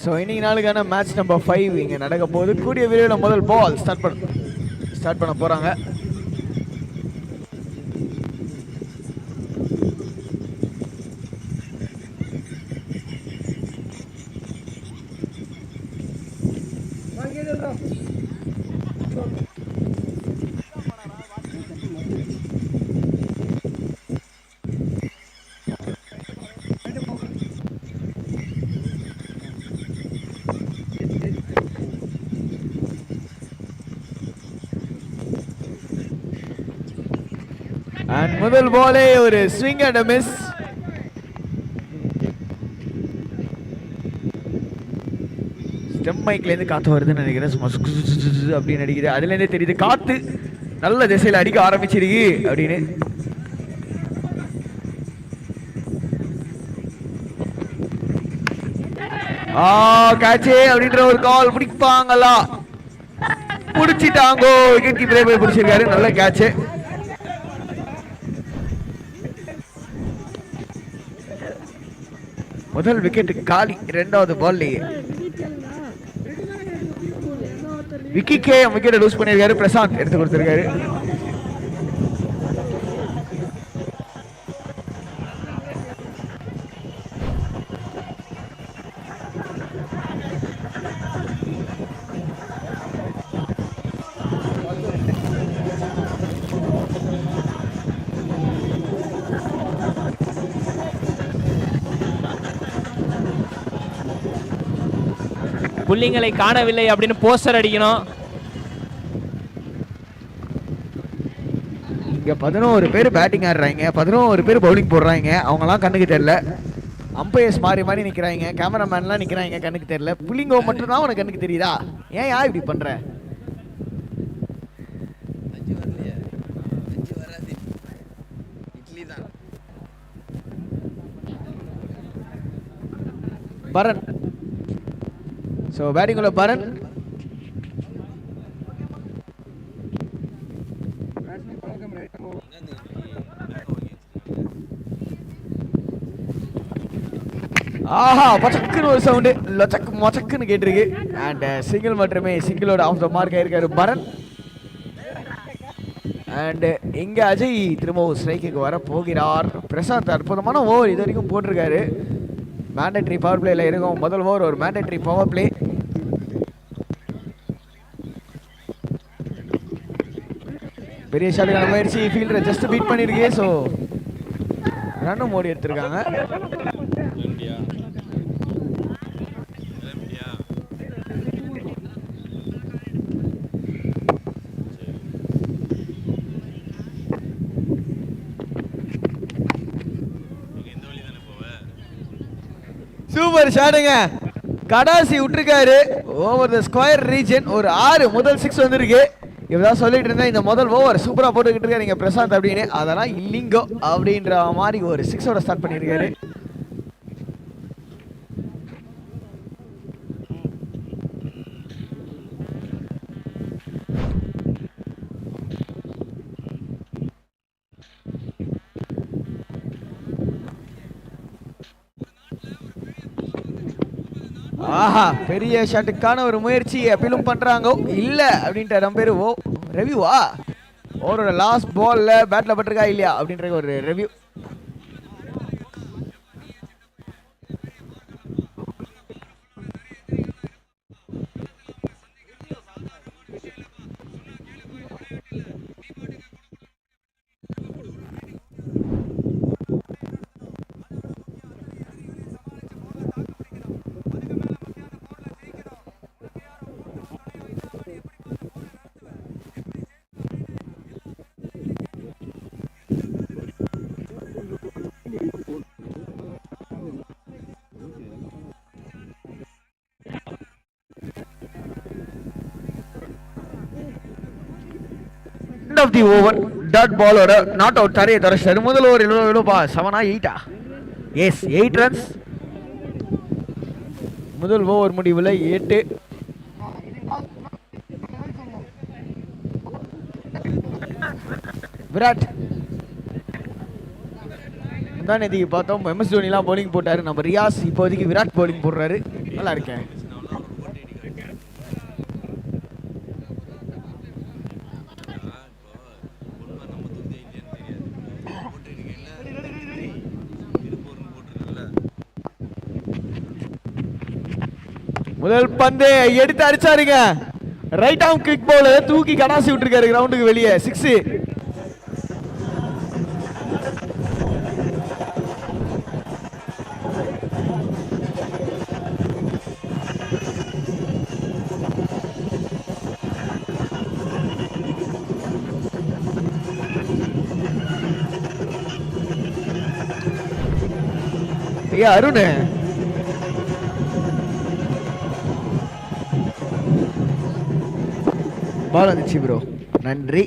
So இன்னைக்கு நாளுக்கான match number 5 இங்கே நடக்க போகுது. கூடிய விரைவில் முதல் பால் ஸ்டார்ட் பண்ண போகிறாங்க. முதல் பாலே ஒரு ஸ்விங் அண்ட் மிஸ். ஸ்டெம் மைக்ல இருந்து காத்து வருதுன்னு நினைக்கிறேன். சும்மா அப்படின்னு அடிக்குது. அதுல இருந்தே தெரியுது காத்து நல்ல திசையில அடிக்க ஆரம்பிச்சிருக்கு அப்படின்னு. கேட்சே அப்படின்ற ஒரு கால். பிடிப்பாங்களா? பிடிச்சிட்டாங்கோ. விக்கெட் கீப்பரே போய் பிடிச்சிருக்காரு. நல்ல கேட்சு. முதல் விக்கெட் காலி இரண்டாவது பால்லையே. விக்கிக்கே விக்கெட் லூஸ் பண்ணிருக்காரு. பிரசாந்த் எடுத்து கொடுத்திருக்காரு. புள்ளிங்களை காணவில்லை அப்படின்னு போஸ்டர் அடிக்கணும். இங்க 11 பேர் பேட்டிங் ஆடுறாங்க, 11 பேர் பவுலிங் போடுறாங்க. அவங்கலாம் கண்ணுக்கு தெரியல. அம்பையர்ஸ் மாறி மாறி நிக்கிறாங்க. கேமராமேன்லாம் நிக்கிறாங்க. கண்ணுக்கு தெரியல. புள்ளிங்கோ மட்டும் தான் உனக்கு கண்ணுக்கு தெரியுதா? ஏன் இப்படி பண்ற? பரன். ஸோ பேட்டிங் உள்ள பரன். ஆஹா, பச்சக்குன்னு ஒரு சவுண்டு. லொச்சக்கு மொச்சக்குன்னு கேட்டிருக்கு. அண்ட் சிங்கிள் மட்டுமே. சிங்கிளோட ஆஃப் த மார்க் ஆயிருக்காரு பரன். அண்ட் இங்க அஜய் திரும்பவும் ஸ்ட்ரைக்கு வர போகிறார். பிரசாந்த் அற்புதமான ஓவர் இது வரைக்கும் போட்டிருக்காரு. மேண்டேட்டரி பவர் பிளேல இருக்கும். முதல் ஓவர் ஒரு மேண்டேட்டரி பவர் பிளே. பெரிய ஷாட்டுக்கான முயற்சி. ஃபீல்டரை ஜஸ்ட் பீட் பண்ணிருக்கு. ஸோ ரன்னும் ஓடி எடுத்திருக்காங்க. சூப்பர் ஷாட்டுங்க. கடாசி விட்டுருக்காரு. ஓவர் த ஸ்கொயர் ரீஜன் ஒரு 6 முதல் 6 வந்திருக்கு. இப்பதான் சொல்லிட்டு இருந்தேன் இந்த முதல் ஓவர் சூப்பரா போட்டுக்கிட்டு இருக்காரு நீங்க பிரசாந்த் அப்படின்னு. அதெல்லாம் இல்லிங்கோ அப்படின்ற மாதிரி ஒரு 6ஓட ஸ்டார்ட் பண்ணியிருக்காரு. ஆஹா, பெரிய ஷாட்டுக்கான ஒரு முயற்சி அப்பீலும் பண்றாங்க. இல்ல அப்படின்ற நம்ம பேரு ரெவியூவா? ஓவரோட லாஸ்ட் பால்ல பேட்ல பட்டிருக்கா இல்லையா அப்படின்ற ஒரு review. of the over dot ball or not out tare தரஷர். முதல் ஓவர் எவ்வளோப்பா? 7 8 எஸ் 8 ரன்ஸ். முதல் ஓவர் முடிவில் 8. விராட் முந்தா நேற்றுக்கு பார்த்தோம் MS தோனிலாம் பவுலிங் போட்டாரு. நம்ம ரியாஸ் இப்போதைக்கு விராட் பவுலிங் போடுறாரு. நல்லா இருக்கேன். முதல் பந்து எடுத்து அடிச்சாருங்க. ரைட் ஆர்ம் கிக் பால் தூக்கி கடாசி விட்டுருக்காரு கிரவுண்டுக்கு வெளியே. 6. ஐயா அருண் பால் வந்துச்சு ப்ரோ, நன்றி.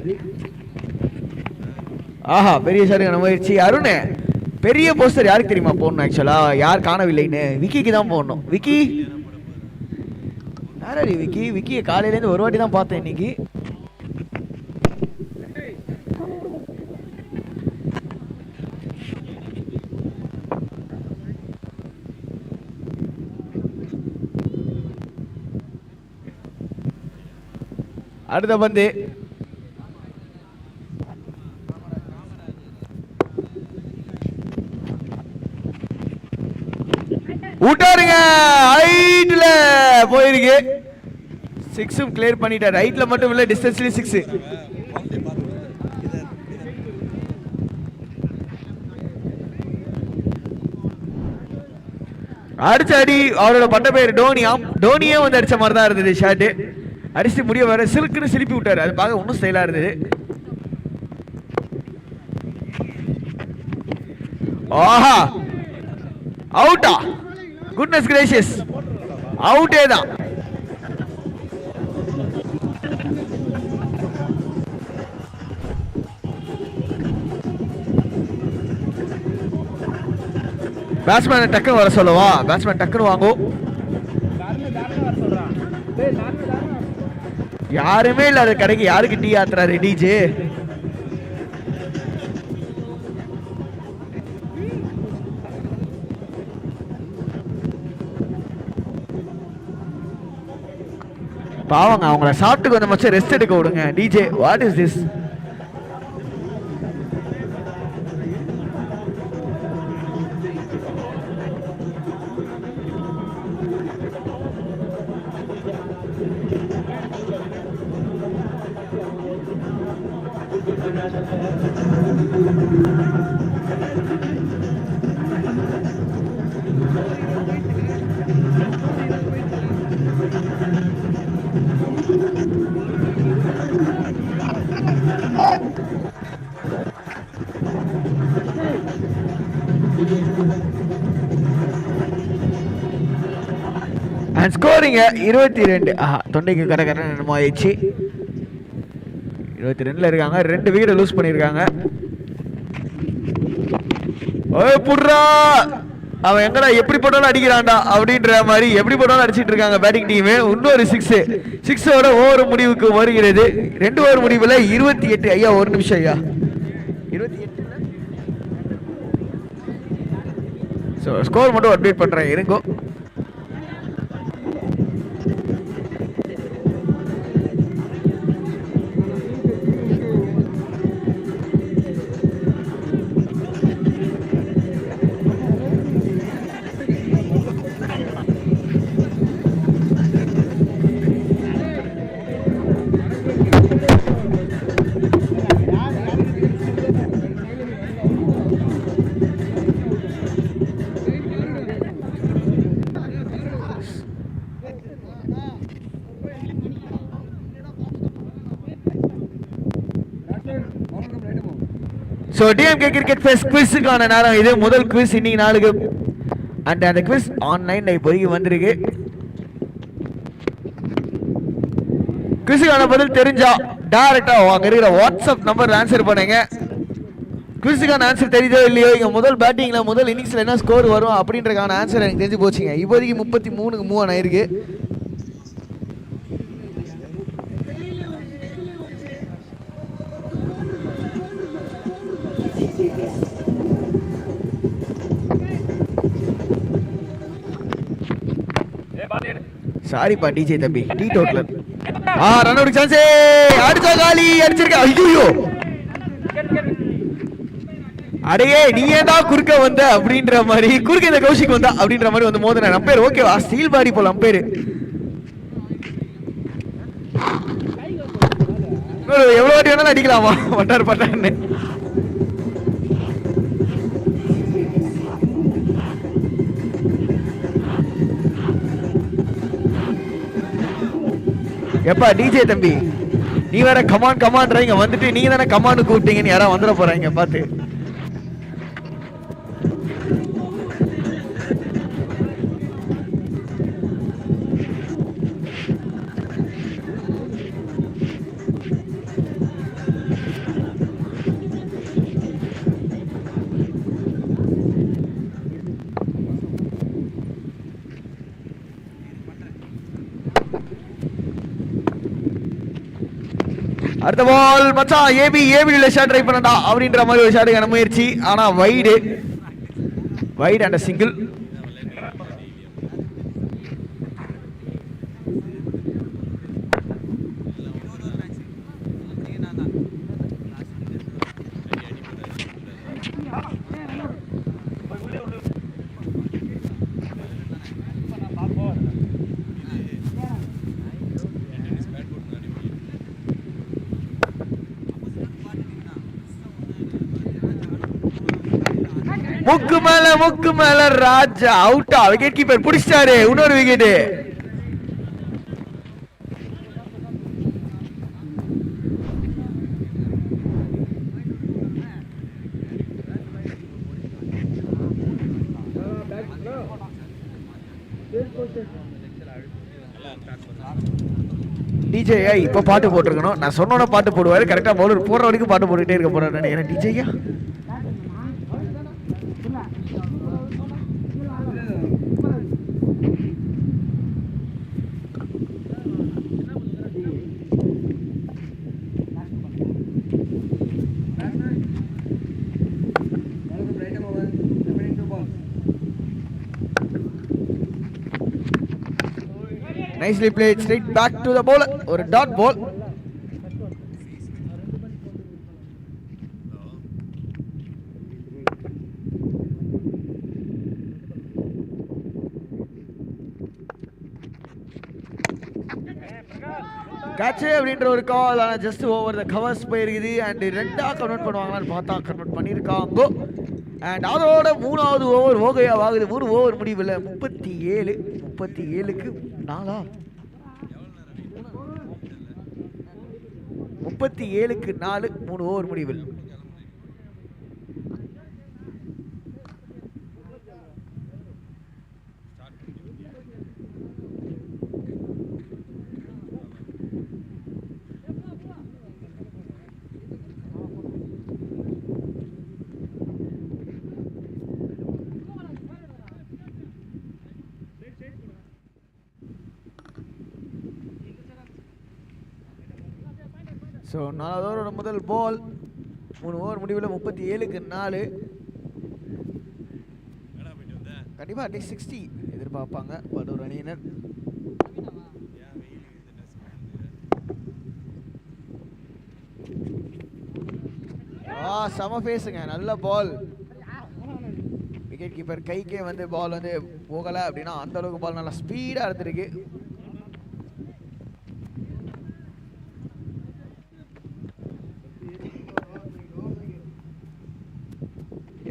ஆஹா பெரிய சரியான முயற்சி. அருண் பெரிய போஸ்டர் யாருக்கு தெரியுமா போடணும்? ஆக்சுவலா யார் காணவில்லைன்னு விக்கிக்கு தான் போடணும். விக்கி யாரடி விக்கி? விக்கியை காலையிலேருந்து ஒரு வாட்டி தான் பார்த்தேன் இன்னைக்கு. அடுத்த பந்து விட்டாருங்க. ஹைட்ல போயிருக்கு. 6 கிளியர் பண்ணிட்டார். ஹைட்ல மட்டும் இல்ல டிஸ்டன்ஸ்லயும் 6. அடிச்ச அடி அவரோட பட்ட பேர் டோனியாம். டோனியே வந்து அடிச்ச மாதிரி தான் இருந்தது. ஷாட் அடிச்சு முடிய வர சிலுக்குன்னு சிலிப்பி விட்டாரு. அது பார்க்க ஒன்றும் ஸ்டைலா இருந்தது. ஆஹா அவுட்டா? குட்னஸ் கிரேஷியஸ், அவுட்டே தான். பேட்ஸ்மேன் டக்குன்னு வர சொல்லவா? பேட்ஸ்மேன் டக்குன்னு வாங்கும். யாருமே இல்லாத கடைக்கு யாருக்கு டீ ஆத்துறாரு டிஜே? பாவங்க, அவங்கள சாப்பிட்டு கொஞ்சம் மச்சம் ரெஸ்ட் எடுக்க விடுங்க. DJ what is this? And scoring 22. ஆஹா தொண்டைக்கு கடற்கரை என்னமோ ஆயிடுச்சு. 22ல இருக்காங்க. 2 விக்கெட் லூஸ் பண்ணியிருக்காங்க. புட்ரா அவன் எங்கடா எப்படி போட்டாலும் அடிக்கிறான்டா அப்படின்ற மாதிரி எப்படி போட்டாலும் அடிச்சிட்டு இருக்காங்க பேட்டிங் டீம். இன்னொரு 6ஓட ஓவர் முடிவுக்கு வருகிறது. 2 ஓவர் முடிவுல 28. ஐயா ஒரு நிமிஷம் ஐயா, 28 ஸ்கோர் மட்டும் அப்டேட் பண்றேன் இருங்கோ. ஸோ டிஎம்கே கிரிக்கெட் ஃபெஸ்ட் குவிஸுக்கான நேரம் இது. முதல் குவிஸ் இன்னைக்கு நாளுக்கு. அண்ட் அந்த குவிஸ் ஆன்லைன்ல இப்போதைக்கு வந்திருக்கு. குவிஸுக்கான பதில் தெரிஞ்சா டைரக்டா அங்க இருக்கிற வாட்ஸ்அப் நம்பர் ஆன்சர் பண்ணுங்க. குவிஸுக்கான ஆன்சர் தெரியுதோ இல்லையோ, இங்க முதல் பேட்டிங்ல முதல் இன்னிங்ஸ்ல என்ன ஸ்கோர் வரும் அப்படின்றக்கான ஆன்சர் எனக்கு தெரிஞ்சு போச்சுங்க. இப்போதைக்கு 33க்கு மூவ் ஆயிருக்கு. சாரிப்பா டிஜே தம்பி, tea totaller. Run out chance, அடிச்சா காலி, அடிச்சிருக்க. ஐயோ, அடையே நீ ஏதா குறுக்க வந்த அப்படின்ற மாதிரி, குறுக்க இந்த கௌஷிக் வந்தா அப்படின்ற மாதிரி வந்து மோதன அம்பேர். ஓகேவா, ஸ்டீல் பாடி போல அம்பேர். எவ்வளவு வாட்டி வேணாலும் அடிக்கலாமா பட்டார் பட்டார்னு. எப்பா டிஜே தம்பி, நீ வேற கமான் கமான்றாங்க, வந்துட்டு நீங்க தானே கமான்னு கூப்பிட்டீங்கன்னு யாராவது வந்துட போறாங்க பார்த்து. அடுத்த பால் மச்சான், ஏபில ஷாட் ட்ரை பண்ணடா அப்படின்ற மாதிரி ஒரு ஷாட்டுக்கான முயற்சி. ஆனா வைடு அண்ட் சிங்கிள். முக்கு மேல ராஜா அவுட்டா. விக்கெட் கீப்பர் புடிச்சாரு, இன்னொரு விக்கெட். டிஜே இப்ப பாட்டு போட்டிருக்கணும். நான் சொன்னோட பாட்டு போடுவாரு, கரெக்டா பவுலர் போடுற வரைக்கும் பாட்டு போட்டுக்கிட்டே இருக்க போறாரு நினைக்கிறேன். டிஜேயா nicely played, straight back to the bowler. ஒரு டாட் பால். கேட்ச் அப்படின்ற ஒரு கால், ஆனால் ஜஸ்ட் ஓவர் த கவர்ஸ் போயிருக்குது. அண்ட் ரெண்டாக கன்வெர்ட் பண்ணுவாங்களான்னு பார்த்தா கன்வெர்ட் பண்ணியிருக்காங்க. அண்ட் அதோட மூணாவது ஓவர் ஓகையா ஆகுது. 3 ஓவர் முடிவில் 37க்கு 4. 37க்கு 4, 3 ஓவர் முடிவில். ஸோ 4வது ஓவரோட முதல் பால், 3 ஓவர் முடிவில் 37க்கு 4. கண்டிப்பாக அட்லீஸ்ட் 60 எதிர்பார்ப்பாங்க படூர் அணியினர். செம பேசுங்க, நல்ல பால். விக்கெட் கீப்பர் கைக்கே வந்து பால் வந்து போகலை அப்படின்னா அந்த அளவுக்கு பால் நல்லா ஸ்பீடாக எடுத்துருக்கு.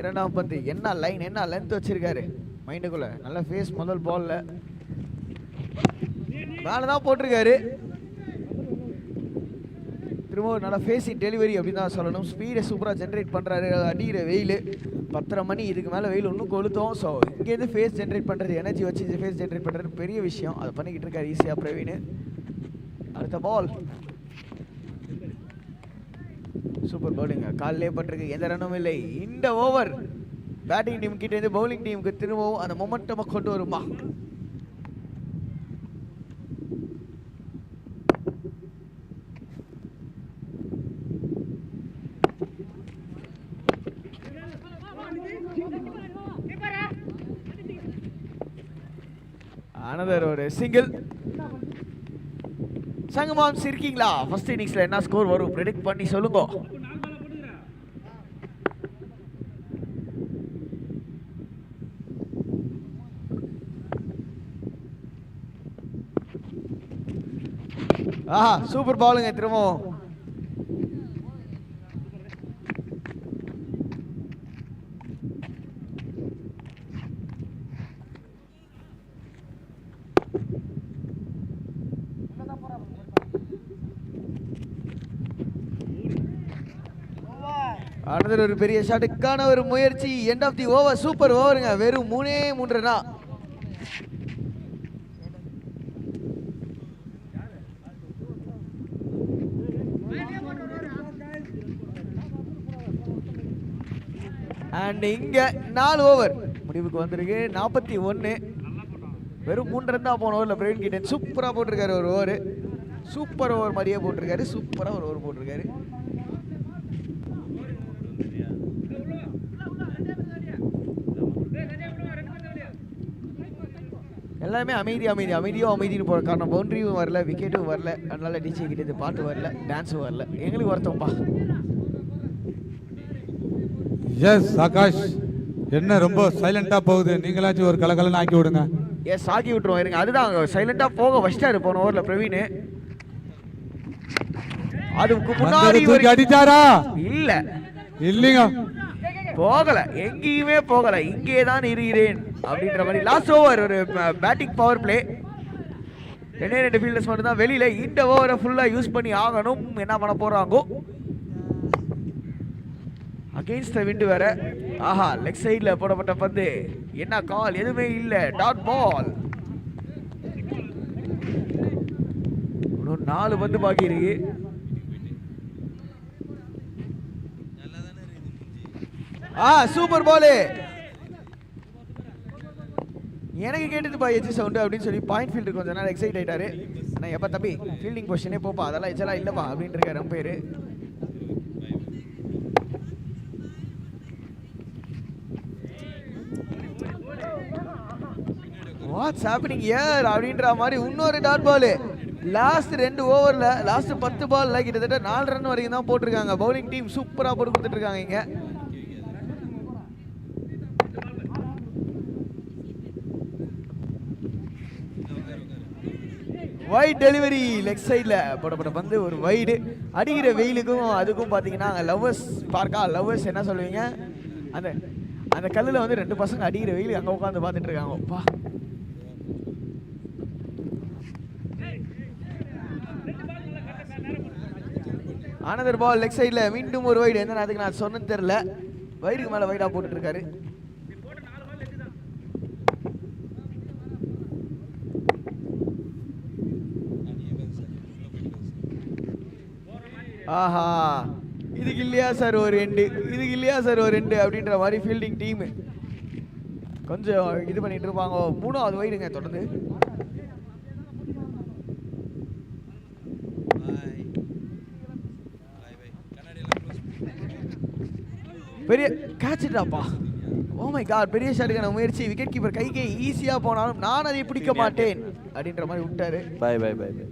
இரண்டாம் பந்து என்ன லைன், என்ன லென்த் வச்சிருக்காரு மைண்டுக்குள்ள. நல்ல ஃபேஸ் முதல் பால்ல மேலதான் போட்டிருக்காரு. திரும்ப நல்ல ஃபேஸிங் டெலிவரி அப்படின்னு தான் சொல்லணும். ஸ்பீடை சூப்பராக ஜென்ரேட் பண்ணுறாரு. அடிக்கிற வெயில் 10:30 மணி, இதுக்கு மேலே வெயில் இன்னும் கொளுத்தோம். ஸோ இங்கேருந்து ஃபேஸ் ஜென்ரேட் பண்ணுறது, எனர்ஜி வச்சு ஃபேஸ் ஜென்ரேட் பண்ணுறது பெரிய விஷயம். அதை பண்ணிக்கிட்டு இருக்காரு ஈஸியாக பிரவீன். அடுத்த பால் சூப்பர் பவுலிங், காலிலே பட்டிருக்கு, எந்த ரன்னும் இல்லை. இந்த ஓவர் பேட்டிங் டீம் கிட்ட இருந்து பவுலிங் டீமுக்கு திரும்பவும் அந்த மொமெண்டமா கொண்டு வருமா? another ஒரு சிங்கிள். சங்கமாம்ஸ் இருக்கீங்களா? ஃபர்ஸ்ட் இன்னிங்ஸ்ல என்ன ஸ்கோர் வரும் ப்ரெடிக்ட் பண்ணி சொல்லுங்க. ஆஹா சூப்பர் பாலுங்க திரும்பவும். அடுத்த ஒரு பெரிய ஷாட்டுக்கான ஒரு முயற்சி. End of the over. Super ஓவருங்க. வெறும் 3 ரன்னா. அண்ட் இங்க 4 ஓவர் முடிவுக்கு வந்திருக்கு. 41. வெறும் 3 ரன் தான் போன ஓவர்ல பிரவீன் கிட்டன் சூப்பரா போட்டிருக்காரு. ஒரு ஓவர் சூப்பர் ஓவர் மாதிரியே போட்டிருக்காரு. சூப்பரா ஒரு ஓவர் போட்டிருக்காரு. எல்லாமே அமைதின்னு போற காரணம் பவுண்டரியும் வரல, விக்கெட்டும் வரல, அதனால டிஜே கிட்ட பாட்டு வரல, டான்ஸும் வரல. எங்களுக்கு வருத்தம்ப்பா. எஸ் ஆகாஷ், என்ன ரொம்ப சைலண்டா போகுது, நீங்களாச்சும் ஒரு கலகலன்னு ஆக்கி விடுங்க. எஸ் ஆக்கி விட்டுருவோம் இருங்க. அதுதான் சைலண்டா போக வச்சிட்டாரு போன ஓவர்ல பிரவீன். அதுக்கு முன்னாடி அடிச்சாரா? இல்ல இல்லைங்க, போகல, எங்கேயுமே போகல, இங்கே தான் இருக்கிறேன் அப்படின்ற மாதிரி. லாஸ்ட் ஓவர் ஒரு பேட்டிங் பவர் பிளே. 2 ஃபீல்டர்ஸ் மட்டும் தான் வெளியில. இந்த ஓவரை ஃபுல்லா யூஸ் பண்ணி ஆகணும். என்ன பண்ண போறாங்க? அகைன்ஸ்ட் த விண்ட் வேற. ஆஹா லெக் சைடுல போடப்பட்ட பந்து. என்ன கால்? எதுவுமே இல்ல. Dot ball. இன்னும் 4 பந்து பாக்கி இருக்கு. Super ball. எனக்கு கேட்டதுப்பா எச்சு சவுண்டு அப்படின்னு சொல்லி பாயிண்ட் ஃபீல்டர் கொஞ்சம் நேரம் எக்ஸைட் ஆயிட்டாரு. ஆனால் எப்போ தம்பி ஃபீல்டிங் பொசிஷனே போப்பா, அதெல்லாம் எச்சலாம் இல்லைப்பா அப்படின்ட்டு இருக்காரு அம்பையர். வாட்ஸ் ஹேப்பனிங் ஹியர் அப்படின்ற மாதிரி இன்னொரு டாட் பால். லாஸ்ட் 2 ஓவர்ல லாஸ்ட் 10 பால்ல கிட்டத்தட்ட 4 ரன் வரைக்கும் தான் போட்டிருக்காங்க. பவுலிங் டீம் சூப்பரா போட்டு கொடுத்துட்டு இருக்காங்க இங்க. வைட் டெலிவரி லெக் சைடில் போடப்பட்ட பந்து ஒரு வைடு. அடிக்கிற வெயிலுக்கும் அதுக்கும் பார்த்தீங்கன்னா லவ்வர்ஸ் பார்க்கா, லவ்வர்ஸ் என்ன சொல்லுவீங்க, அந்த அந்த கல்லில் வந்து 2 பசங்க அடிக்கிற வெயில் அங்கே உட்காந்து பார்த்துட்டு இருக்காங்க. அப்பா ஆனந்தர் பால் லெக் சைடில் மீண்டும் ஒரு வைடு. என்ன அதுக்கு நான் சொன்னது தெரியல, வைடுக்கு மேலே வைடாக போட்டுட்டு இருக்காரு. ஆஹா இதுக்கு இல்லையா சார் ஒரு 2, இதுக்கு இல்லையா சார் ஒரு 2 அப்படின்ற மாதிரி ஃபீல்டிங் டீம் கொஞ்சம் இது பண்ணிட்டு இருப்பாங்க. 3வது வைடுங்க தொடர்ந்து. பெரிய கேட்ச்டாப்பா. ஓ மை காட், பெரிய ஷாட்டுக்கான முயற்சி. விக்கெட் கீப்பர் கைக்கு ஈஸியா போனாலும் நான் அதை பிடிக்க மாட்டேன் அப்படின்ற மாதிரி விட்டாரு. Bye bye bye bye.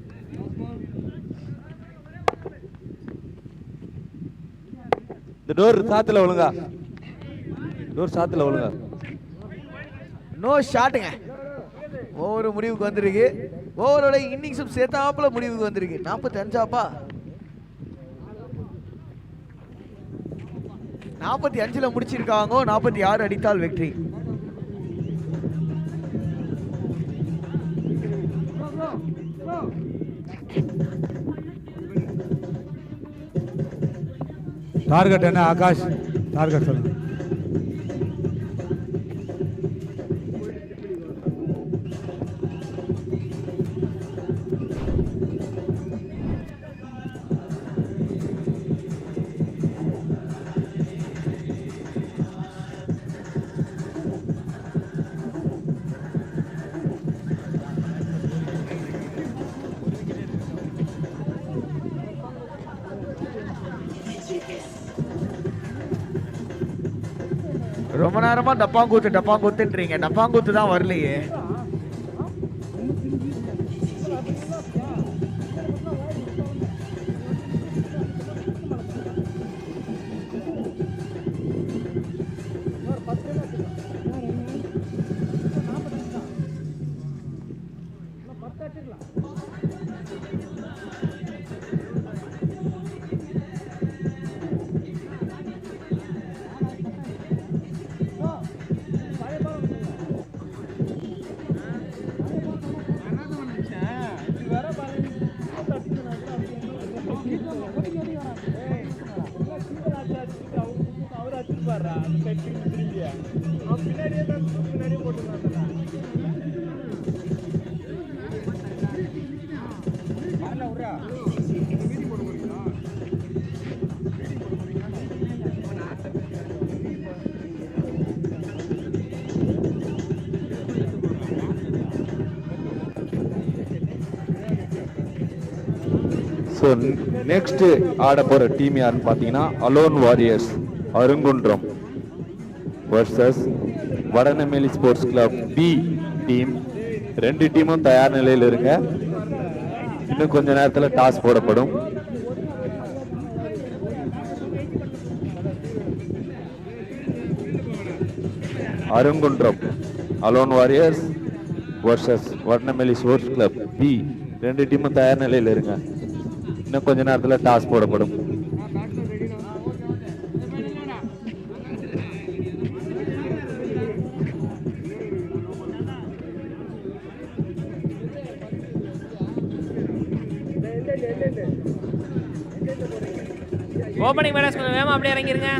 இந்த டோர் சாத்துல ஒழுங்கா, டோர் சாத்துல ஒழுங்கா. நோ ஷாட்டுங்க. ஓவர் முடிவுக்கு வந்திருக்கு. ஓவரோட இன்னிங்ஸும் சேர்த்தாப்புல முடிவுக்கு வந்திருக்கு. 45ஆப்பா, 45ல முடிச்சிருக்காங்க. 46 அடித்தால் வெற்றி. டார்கெட் என்ன ஆகாஷ்? டார்கெட் சொல்லுங்க. ரொம்ப நேரமா டப்பாங்கூத்துன்றீங்க, டப்பாங்கூத்து தான் வரலையே. ஸோ நெக்ஸ்ட் ஆட போற டீம் யாருன்னு பார்த்தீங்கன்னா alone warriors Arungundram versus Vadanemmeli sports club B team. ரெண்டு டீமும் தயார் நிலையில் இருங்க. இன்னும் கொஞ்ச நேரத்தில் டாஸ் போடப்படும். Arungundram alone warriors versus Vadanemmeli sports club B. ரெண்டு டீமும் தயார் நிலையில் இருங்க. இன்னும் கொஞ்ச நேரத்தில் டாஸ் போடப்படும். ஓப்பனிங் பேட்டர்ஸ் கொஞ்சம் வேகமாக அப்படியே இறங்கிருங்க.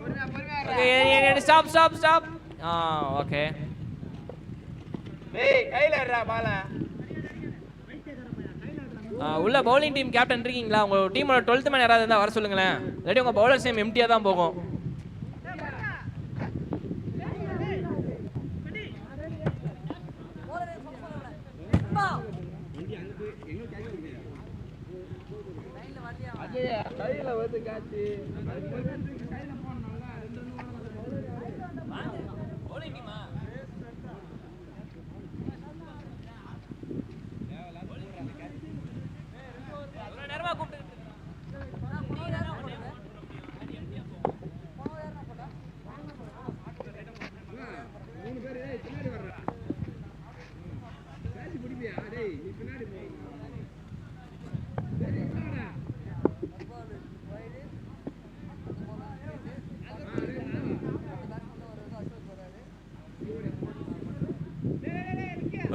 ஓகே ஸ்டாப் ஓகே உள்ள பவுலிங் டீம் கேப்டன் இருக்கீங்களா? உங்க டீமோட 12th மேன் யாராவது இருந்தா வர சொல்லுங்களேன். இல்லாட்டி உங்க பவுலர்ஸ் நேம் எம்டியா தான் போகும்.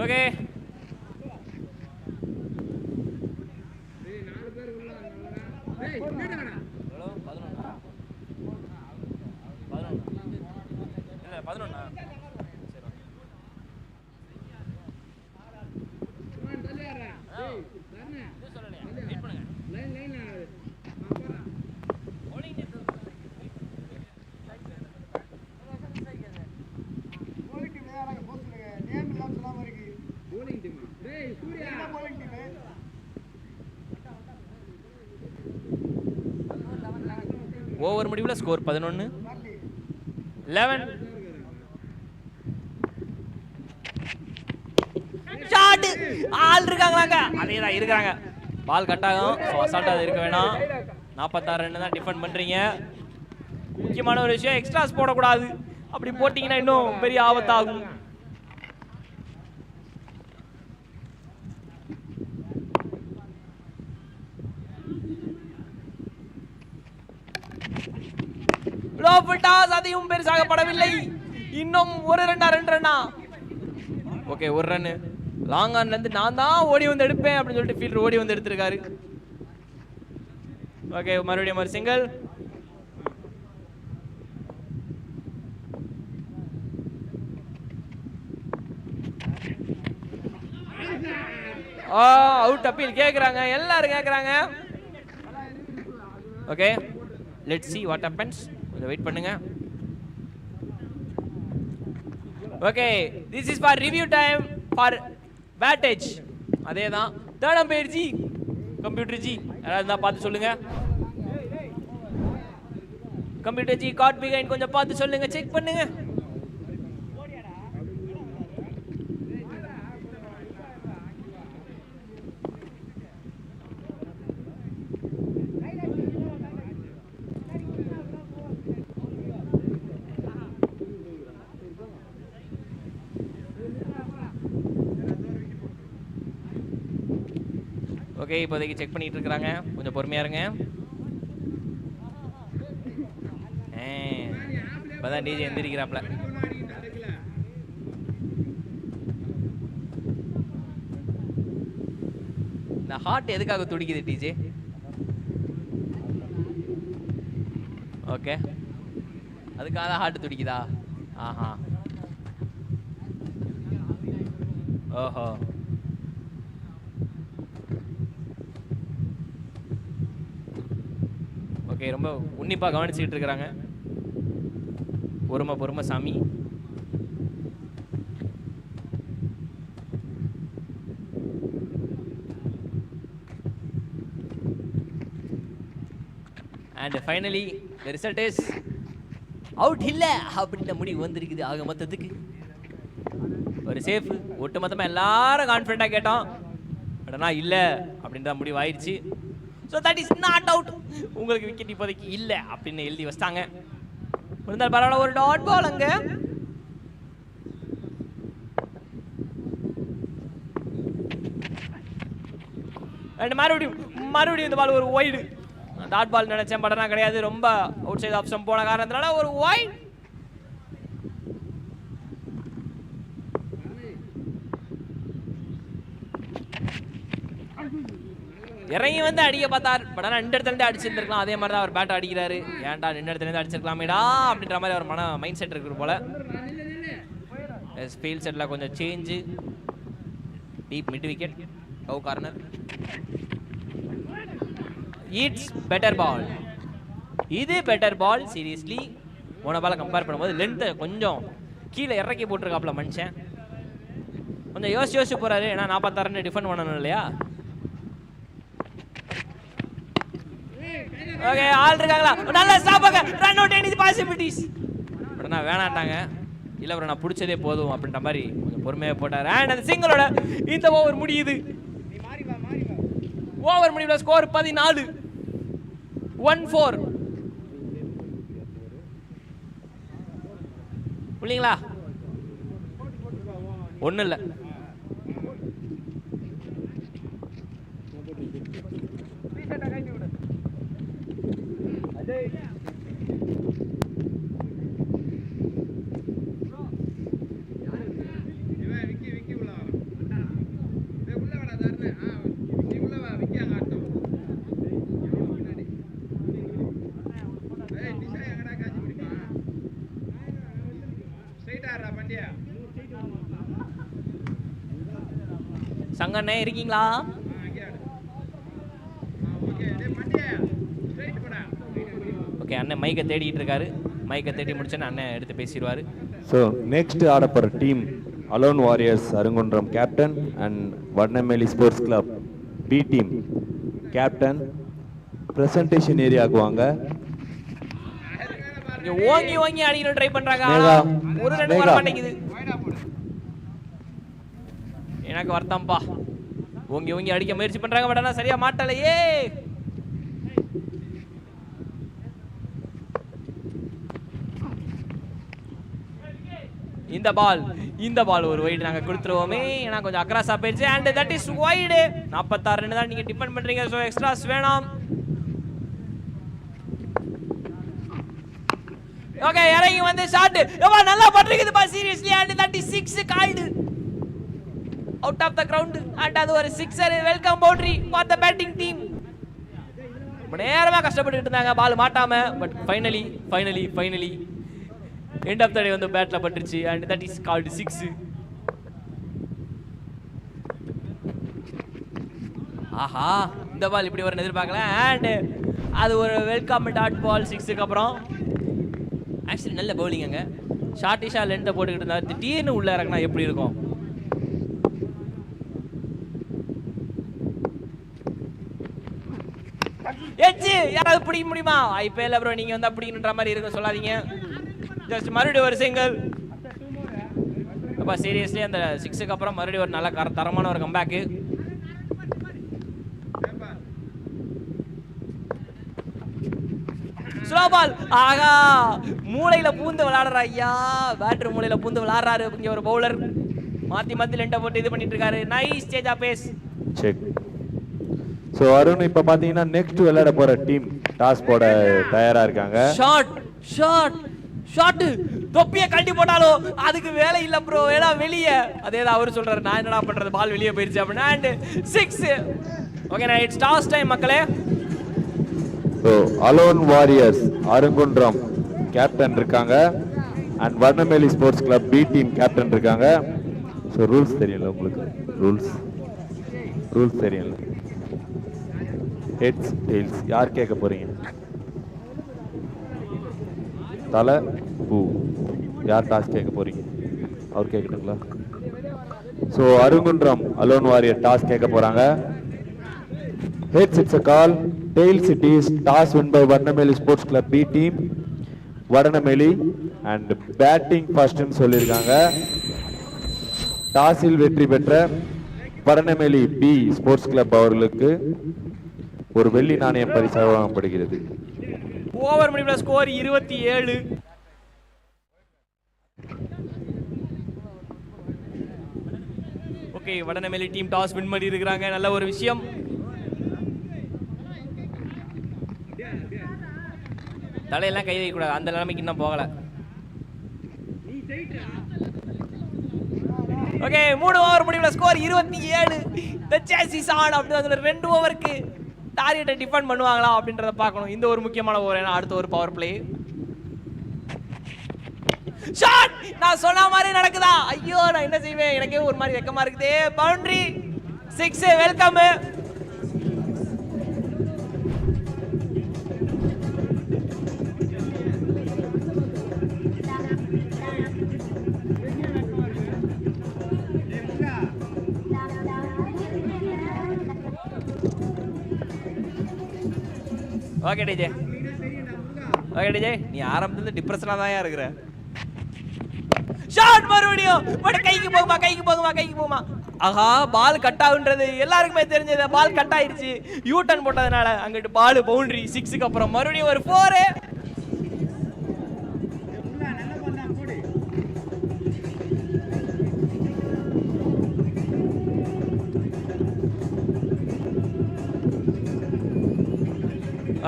ஓகே ஓவர் முடிவுல ஸ்கோர் 11 ஷாட் ஆல் இருக்காங்களாங்க. அதேதான் இருக்காங்க. பால் கட் ஆகும். சோ அசால்ட்டா இருக்க வேணாம். 46 ரன் தான் டிஃபெண்ட் பண்றீங்க. முக்கியமான ஒரு விஷயம் எக்ஸ்ட்ராஸ் போட கூடாது. அப்படி போட்டீங்கன்னா இன்னும் பெரிய ஆபத்தாகும். அதையும் பெருசாகப்படவில்லை. இன்னும் ஒரு ரன்னா 2 ரன்னா. ஓகே ஒரு ரன் லாங் ஆன்ல இருந்து நான் தான் ஓடி வந்து எடுப்பேன் அப்படின்னு சொல்லிட்டு ஃபீல்டர் ஓடி வந்து எடுத்திருக்காரு. ஓகே மறுபடியும் ஒரு சிங்கிள். அவுட் அப்பீல் கேக்குறாங்க, எல்லாரும் கேக்குறாங்க. Okay let's see what happens. கொஞ்சம் வெயிட் பண்ணுங்க. Okay this is for review time for பேட்டேஜ். அதேதான் third umpire ji, computer ji யாராவது இருந்தா பார்த்து சொல்லுங்க. கம்ப்யூட்டர் ஜி காட் பிகைன் கொஞ்சம் பார்த்து சொல்லுங்க, செக் பண்ணுங்க. ஓகே இப்போதைக்கு செக் பண்ணிட்டு இருக்காங்க, கொஞ்சம் பொறுமையா இருங்க. இப்பதான் டிஜே எந்திரிக்கிறாப்ல. இந்த ஹார்ட் எதுக்காக துடிக்குது டிஜே? ஓகே அதுக்காக ஹார்ட் துடிக்குதா? ஆஹா ஓஹோ ஓகே ரொம்ப உன்னிப்பா கவனிச்சுட்டு இருக்கிறாங்க. பொறுமை சாமி. and finally the result is out இல்ல அப்படின்ற முடிவு வந்திருக்குது. ஆக மொத்தத்துக்கு ஒரு சேஃப். ஒட்டு மொத்தமா எல்லாரும் கான்ஃபிடண்டா கேட்டோம், பட் இல்ல அப்படின்ற முடிவு ஆயிடுச்சு. So that is not out. உங்களுக்கு விக்கெட் இப்போதைக்கு இல்ல அப்படின்னு எழுதி வச்சிட்டாங்க. இருந்தாலும் பரவாயில்ல, ஒரு டாட் பால் அங்க. அண்ட் மறுபடியும் இந்த பால் ஒரு வைடு. டாட் பால் நினைச்சேன், பட் ஆனால் கிடையாது. ரொம்ப அவுட் சைட் ஆப்ஷன் போன காரணத்தினால ஒரு வைட். இறங்கி வந்து அடிக்க பார்த்தார். பட் ஆனால் 2 இடத்துல இருந்து அடிச்சிருந்துருக்கலாம். அதே மாதிரி தான் அவர் பேட் அடிக்கிறாரு. ஏன்டா 2 இடத்துல இருந்து அடிச்சிருக்கலாமேடா அப்படின்ற மாதிரி அவர் மைண்ட் செட் இருக்கு போல. ஃபீல்ட் செட்டில் கொஞ்சம் change. Deep mid wicket, cow corner. It's better ball. இது பெட்டர் பால். சீரியஸ்லி போன பாலை கம்பேர் பண்ணும்போது லென்த்தை கொஞ்சம் கீழே இறக்கி போட்டிருக்காப்புல மனுஷன். கொஞ்சம் யோசிச்சு போறாரு. ஏன்னா 46 ரன் டிஃபெண்ட் பண்ணணும் இல்லையா. ஓகே, ஆள் இருக்காங்களா? நல்ல ஸ்டாப்பாங்க. Run out any possibilities. But நான் வேணாட்டாங்க. இல்ல ப்ரோ, நான் பிடிச்சதே போதும் அப்படின்ற மாதிரி கொஞ்சம் பொறுமையாக போட்டார். அண்ட் அந்த சிங்கிளோட இந்த ஓவர் முடியுது. ஓவர் முடிவுல ஸ்கோர் 14. 1-4. இல்லைங்களா? ஒன்றும் இல்லை. சங்கண்ணே இருக்கீங்களா? ஓகே, அண்ணன் மைக்கை தேடிட்டு இருக்காரு. மைக்கை தேடி முடிச்சோன்னு அண்ணன் எடுத்து பேசிடுவாரு. ஸோ நெக்ஸ்ட் ஆடப்படுற team alone warriors Arungundram captain and Vadanemmeli sports club B team captain. Presentation ஏரியாவுக்கு வாங்க. ஓங்கி ஓங்கி அடிக்கணும் ட்ரை பண்றாங்க. ஒரு ரன் வர மாட்டேங்குது. எனக்கு வருத்தம்பா. ஓங்கி ஓங்கி அடிக்க முயற்சி பண்றாங்க. பட் ஆனா சரியா மாட்டலையே. இந்த பால் ஒரு வைடு நாங்க கொடுத்துருவோமே. ஏன்னா கொஞ்சம் அக்ராஸா போயிடுச்சு. And that is wide. 46 run தான் நீங்க டிபெண்ட் பண்றீங்க. சோ எக்ஸ்ட்ராஸ் வேணாம். ஓகே, இறங்கி வந்து ஷாட். ஏவா நல்லா பண்றீங்க பா. Seriously. And that is 6 called out of the ground. and அது ஒரு sixer. Welcome boundary for the batting team. நேரமா கஷ்டப்பட்டு இருந்தாங்க பால் மாட்டாம. But finally end of the day வந்து பேட்ல பட்டுருச்சு. and that is called 6. ஆஹா, இந்த பால் இப்படி ஒரு எதிர்பார்க்கல. and அது ஒரு வெல்கம் டாட் பால் 6க்கு அப்புறம். ஆக்சுவலி நல்ல பவுலிங். அங்க ஷார்ட்டிஷா லென்த்தை போட்டுக்கிட்டு இருந்தா திடீர்னு உள்ள இறங்கினா எப்படி இருக்கும்? எச்சு யாராவது பிடிக்க முடியுமா? இப்போ இல்லை ப்ரோ, நீங்க வந்து பிடிக்கணுன்ற மாதிரி இருக்கும். சொல்லாதீங்க. ஜஸ்ட் மறுபடியும் ஒரு சிங்கிள். அப்பா சீரியஸ்லி அந்த 6க்கு அப்புறம் மறுபடியும் ஒரு நல்ல தரமான ஒரு கம்பேக்கு. ஸ்லோ பால். ஆகா, மூளையில பூந்து விளையாடுறா ஐயா. பேட்டர் மூளையில பூந்து விளையாடுறாரு. இங்க ஒரு பவுலர் மாத்தி லென்ட்ட போட்டு இது பண்ணிட்டு இருக்காரு. Nice change of pace. Check. So Arun, இப்போ பார்த்தீங்கன்னா நெக்ஸ்ட் விளையாட போற டீம் டாஸ் போட தயாரா இருக்காங்க. ஷாட் தொப்பியை கட்டி போட்டாலும் அதுக்கு வேலை இல்லை ப்ரோ. ஏன்னா வெளியே அதேதான் அவரு சொல்றாரு. நான் என்னடா பண்றது, பால் வெளியே போயிருச்சு அப்படின்னா. அண்ட் 6. ஓகே, நான் இட்ஸ் டாஸ் டைம் மக்களே. So alone warriors Arungundram captain இருக்காங்க and Vadanemmeli sports club B team captain இருக்காங்க. ஸோ ரூல்ஸ் தெரியல உங்களுக்கு? ரூல்ஸ் தெரியல. ஹெட்ஸ் டெயில்ஸ் யார் கேட்க போறீங்க? தலை பூ யார் டாஸ் கேட்க போறீங்க? அவர் கேட்கட்டுங்களா? So Arungundram alone warrior toss கேட்க போறாங்க. Heads it's a call. Tails it is toss win by Vadanemmeli sports club B team Vadanemmeli and batting first சொல்லியிருக்காங்க. டாஸில் வெற்றி பெற்ற வடநெம்மேலி பி ஸ்போர்ட்ஸ் கிளப் அவர்களுக்கு ஒரு வெள்ளி நாணயம் பரிசாக வழங்கப்படுகிறது. ஓவர் முடிவுல score 27. Okay, Vadanemmeli team toss win பண்ணி இருக்காங்க. நல்ல ஒரு விஷயம். தலையெல்லாம் கை வைக்க கூடாது. அந்த நிலைமைக்கு இன்னும் போகல. ஓகே, 3 ஓவர் முடிவுல score 27. the chase is on. அப்படி 2 ஓவருக்கு டார்கெட்டை டிஃபெண்ட் பண்ணுவாங்களா அப்படின்றத பார்க்கணும். இந்த ஒரு முக்கியமான ஓவர். ஏன்னா அடுத்த ஒரு பவர் பிளே ஷாட். நான் சொன்ன மாதிரி நடக்குதா? ஐயோ நான் என்ன செய்வேன், எனக்கே ஒரு மாதிரி வெக்கமா இருக்குதே. Boundary 6. Welcome. Okay DJ, okay DJ, நீ ஆரம்பத்துல டிப்ரெஷனா தான் இருக்கிற. ஷாட் மறுபடியும் பட் கைக்கு போகுமா, கைக்கு போகுமா, கைக்கு போகுமா. ஆஹா, பால் கட் ஆகுன்றது எல்லாருக்குமே தெரிஞ்சது. பால் கட் ஆயிருச்சு யூ டர்ன் போட்டதனால. அங்கிட்டு பால் பவுண்டரி 6க்கு அப்புறம் மறுபடியும் ஒரு 4.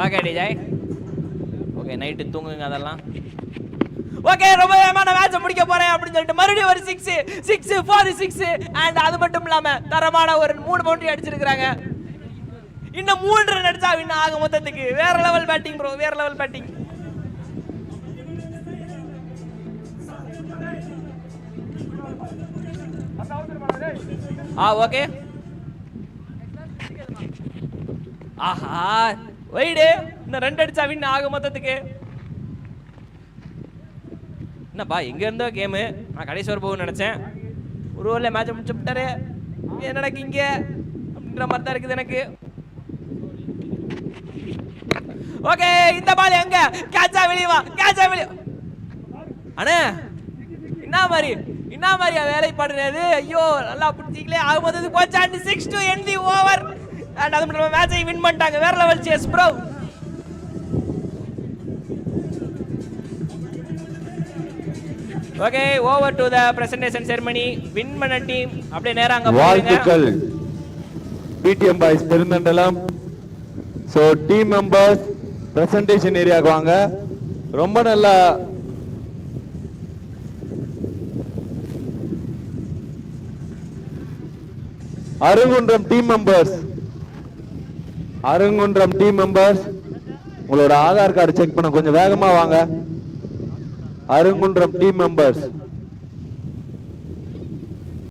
ஓகே டிஜய், ஓகே நைட்டு தூங்குங்க அதெல்லாம். ஓகே ரொம்ப வேகமான மேட்சை முடிக்க போறேன் அப்படின்னு சொல்லிட்டு மறுபடியும் ஒரு 6 4 6. அண்ட் அது மட்டும் இல்லாம தரமான ஒரு 3 பவுண்டரி அடிச்சிருக்காங்க. இன்னும் 3 ரன் அடிச்சா வின் ஆக மொத்தத்துக்கு. வேற லெவல் பேட்டிங் ப்ரோ, வேற லெவல் பேட்டிங். ஓகே. ஆஹா வைடு, இன்னும் 2 அடிச்சா வின் ஆக மொத்தத்துக்கு. என்னப்பா எங்க இருந்தோ கேமு, நான் கடைசி ஒரு போகும்னு நினைச்சேன். ஒரு ஓவரில் மேட்சை முடிச்சு விட்டாரு. என்ன நடக்கு இங்க அப்படின்ற மாதிரி தான் இருக்குது எனக்கு. ஓகே, இந்த பால் எங்க கேட்சா வெளியே வா, கேட்சா வெளியே. அண்ணே என்ன மாதிரி வேலைப்பாடுனது. ஐயோ நல்லா பிடிச்சிக்கலே. ஆக மொத்தத்துக்கு போச்சாண்டு 6 to end the over. And அது மட்டும் மேட்சை வின் பண்ணிட்டாங்க. வேற level chase bro. Okay, over to the presentation ceremony. Win பண்ண டீம் அப்படியே நேரா அங்க போறீங்க. வாழ்த்துக்கள் PTM boys Perunthandalam. So team members presentation ஏரியாக்கு வாங்க. ரொம்ப நல்லா Arungundram team members, Arungundram team members உங்களோட ஆதார் கார்டு செக் பண்ண கொஞ்சம் வேகமா வாங்க. Arungundram team members